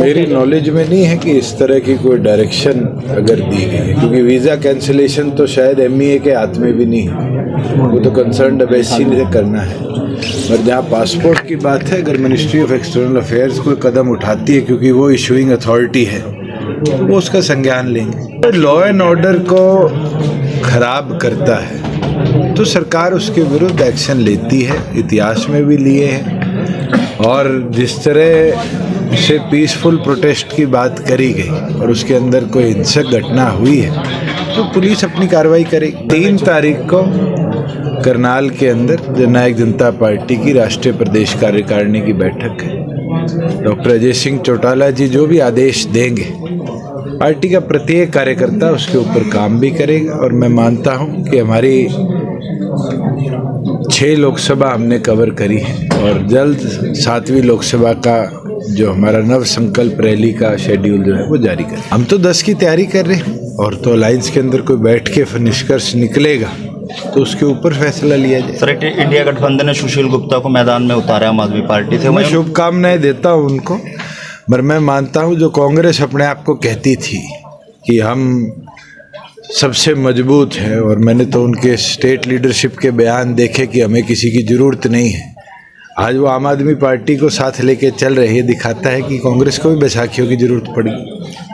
मेरी नॉलेज में नहीं है कि इस तरह की कोई डायरेक्शन अगर दी गई है, क्योंकि वीज़ा कैंसिलेशन तो शायद MEA के हाथ में भी नहीं है, वो तो कंसर्न एम्बेसी ने करना है। और जहाँ पासपोर्ट की बात है, अगर मिनिस्ट्री ऑफ एक्सटर्नल अफेयर्स कोई कदम उठाती है क्योंकि वो इशूइंग अथॉरिटी है, तो वो उसका संज्ञान लेंगे। लॉ एंड ऑर्डर को खराब करता है तो सरकार उसके विरुद्ध एक्शन लेती है, इतिहास में भी लिए हैं। और जिस तरह से पीसफुल प्रोटेस्ट की बात करी गई और उसके अंदर कोई हिंसक घटना हुई है तो पुलिस अपनी कार्रवाई करेगी। 3 तारीख को करनाल के अंदर जननायक जनता पार्टी की राष्ट्रीय प्रदेश कार्यकारिणी की बैठक है। डॉक्टर अजय सिंह चौटाला जी जो भी आदेश देंगे, पार्टी का प्रत्येक कार्यकर्ता उसके ऊपर काम भी करेगा। और मैं मानता हूं कि हमारी 6 लोकसभा हमने कवर करी है और जल्द 7वीं लोकसभा का जो हमारा नव संकल्प रैली का शेड्यूल जो है वो जारी करें। हम तो 10 की तैयारी कर रहे हैं और तो अलायंस के अंदर कोई बैठ के निष्कर्ष निकलेगा तो उसके ऊपर फैसला लिया जाए। सर, इंडिया गठबंधन ने सुशील गुप्ता को मैदान में उतारा आम आदमी पार्टी से। मैं शुभकामनाएं देता हूं उनको, पर मैं मानता हूं जो कांग्रेस अपने आप को कहती थी कि हम सबसे मजबूत है, और मैंने तो उनके स्टेट लीडरशिप के बयान देखे कि हमें किसी की ज़रूरत नहीं है, आज वो आम आदमी पार्टी को साथ लेके चल रहे हैं। दिखाता है कि कांग्रेस को भी बैसाखियों की ज़रूरत पड़ी।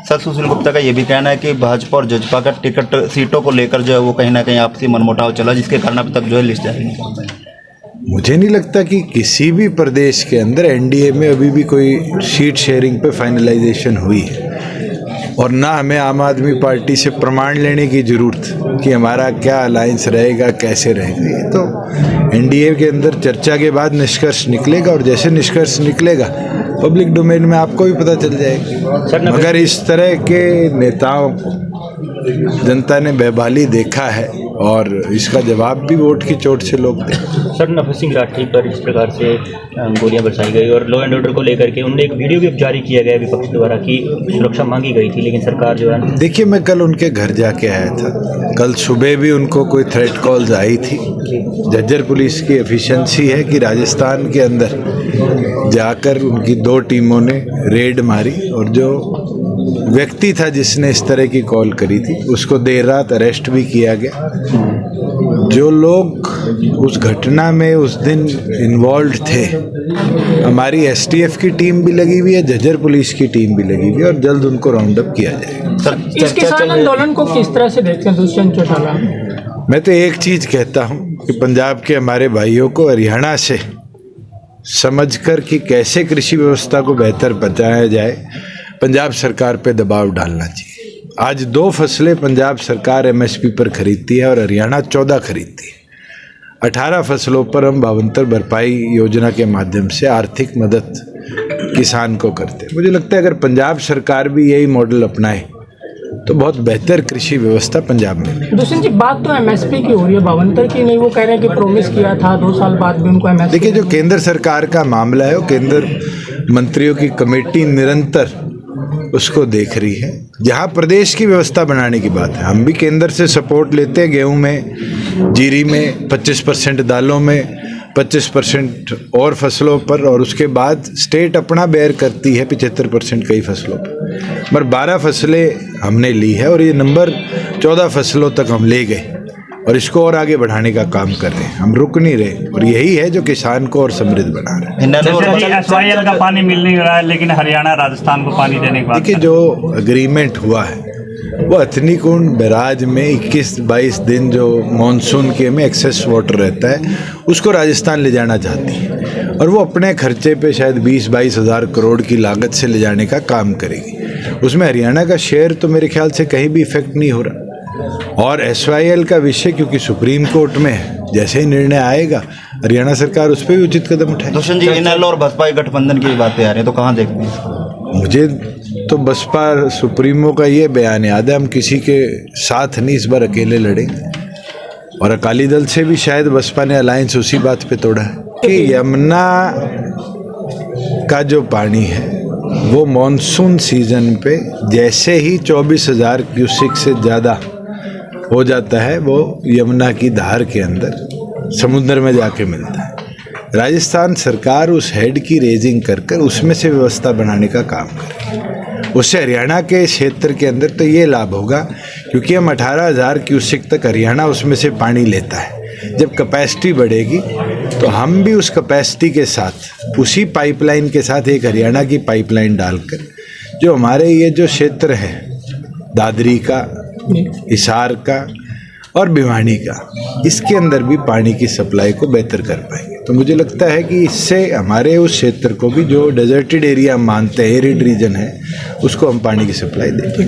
सर, सुशील गुप्ता का ये भी कहना है कि भाजपा और जजपा का टिकट सीटों को लेकर जो है वो कहीं ना कहीं आपसी मनमुटाव चला, जिसके कारण अब तक जो है लिस्ट जारी नहीं कर पाई। मुझे नहीं लगता कि किसी भी प्रदेश के अंदर NDA में अभी भी कोई सीट शेयरिंग पे फाइनलाइजेशन हुई है, और ना हमें आम आदमी पार्टी से प्रमाण लेने की ज़रूरत कि हमारा क्या अलायंस रहेगा, कैसे रहेगा। ये तो NDA के अंदर चर्चा के बाद निष्कर्ष निकलेगा, और जैसे निष्कर्ष निकलेगा पब्लिक डोमेन में आपको भी पता चल जाएगा। मगर इस तरह के नेताओं को जनता ने बेबाली देखा है और इसका जवाब भी वोट की चोट से लोग दें। सर, नफर सिंह राठी पर इस प्रकार से गोलियां बरसाई गई और लॉ एंड ऑर्डर को लेकर के उन्होंने एक वीडियो भी जारी किया गया विपक्ष द्वारा कि सुरक्षा मांगी गई थी, लेकिन सरकार जो है। देखिए, मैं कल उनके घर जाके आया था, कल सुबह भी उनको कोई थ्रेट कॉल्स आई थी। झज्जर पुलिस की एफिशिएंसी है कि राजस्थान के अंदर जाकर उनकी 2 टीमों ने रेड मारी, और जो व्यक्ति था जिसने इस तरह की कॉल करी थी उसको देर रात अरेस्ट भी किया गया। जो लोग उस घटना में उस दिन इन्वॉल्व थे, हमारी STF की टीम भी लगी हुई है, झज्जर पुलिस की टीम भी लगी हुई है, और जल्द उनको राउंड अप किया जाएगा। इस किसान आंदोलन को किस तरह से देखते हैं दुष्यंत चौटाला? मैं तो एक चीज कहता हूं कि पंजाब के हमारे भाइयों को हरियाणा से समझकर कि कैसे कृषि व्यवस्था को बेहतर बचाया जाए, पंजाब सरकार पे दबाव डालना चाहिए। आज 2 फसलें पंजाब सरकार MSP पर खरीदती है और हरियाणा 14 खरीदती है। 18 फसलों पर हम भावांतर भरपाई योजना के माध्यम से आर्थिक मदद किसान को करते हैं। मुझे लगता है अगर पंजाब सरकार भी यही मॉडल अपनाए तो बहुत बेहतर कृषि व्यवस्था पंजाब में। दुष्यंत जी, बात तो MSP की हो रही है, भावांतर की नहीं। वो कह रहे हैं कि प्रॉमिस किया था 2 साल बाद भी उनको MSP। देखिए, जो केंद्र सरकार का मामला है वो केंद्र मंत्रियों की कमेटी निरंतर उसको देख रही है। जहाँ प्रदेश की व्यवस्था बनाने की बात है, हम भी केंद्र से सपोर्ट लेते हैं। गेहूं में, जीरी में 25%, दालों में 25% और फसलों पर, और उसके बाद स्टेट अपना बेयर करती है 75% कई फसलों पर। पर 12 फसलें हमने ली है और ये नंबर 14 फसलों तक हम ले गए, और इसको और आगे बढ़ाने का काम कर रहे हैं। हम रुक नहीं रहे, और यही है जो किसान को और समृद्ध बना रहा है। SYL का पानी मिल नहीं रहा है, लेकिन हरियाणा राजस्थान को पानी देने का देखिए, जो एग्रीमेंट हुआ है वो हथनीकुंड बैराज में 21-22 दिन जो मानसून के में एक्सेस वाटर रहता है उसको राजस्थान ले जाना चाहती है, और वो अपने खर्चे पे शायद 20-22 हज़ार करोड़ की लागत से ले जाने का काम करेगी। उसमें हरियाणा का शेयर तो मेरे ख्याल से कहीं भी इफेक्ट नहीं हो रहा। और SYL का विषय क्योंकि सुप्रीम कोर्ट में है, जैसे ही निर्णय आएगा हरियाणा सरकार उस पर भी उचित कदम उठाए। दुष्यंत जी, NL और बसपा गठबंधन की बातें आ रही है, तो कहाँ देखते हैं? मुझे तो बसपा सुप्रीमो का ये बयान याद है, हम किसी के साथ नहीं, इस बार अकेले लड़ेंगे। और अकाली दल से भी शायद बसपा ने अलायंस उसी बात पे तोड़ा है कि यमुना का जो पानी है वो मॉनसून सीजन पे जैसे ही 24,000 क्यूसेक से ज़्यादा हो जाता है वो यमुना की धार के अंदर समुद्र में जाके मिलता है। राजस्थान सरकार उस हेड की रेजिंग कर कर उसमें से व्यवस्था बनाने का काम करे। उससे हरियाणा के क्षेत्र के अंदर तो ये लाभ होगा, क्योंकि हम 18,000 क्यूसेक तक हरियाणा उसमें से पानी लेता है। जब कैपेसिटी बढ़ेगी तो हम भी उस कैपेसिटी के साथ, उसी पाइपलाइन के साथ एक हरियाणा की पाइपलाइन डालकर जो हमारे ये जो क्षेत्र है दादरी का, हिसार का और भिवानी का, इसके अंदर भी पानी की सप्लाई को बेहतर कर पाएंगे। तो मुझे लगता है कि इससे हमारे उस क्षेत्र को भी, जो डेजर्टेड एरिया हम मानते हैं, एरिड रीजन है, उसको हम पानी की सप्लाई देंगे।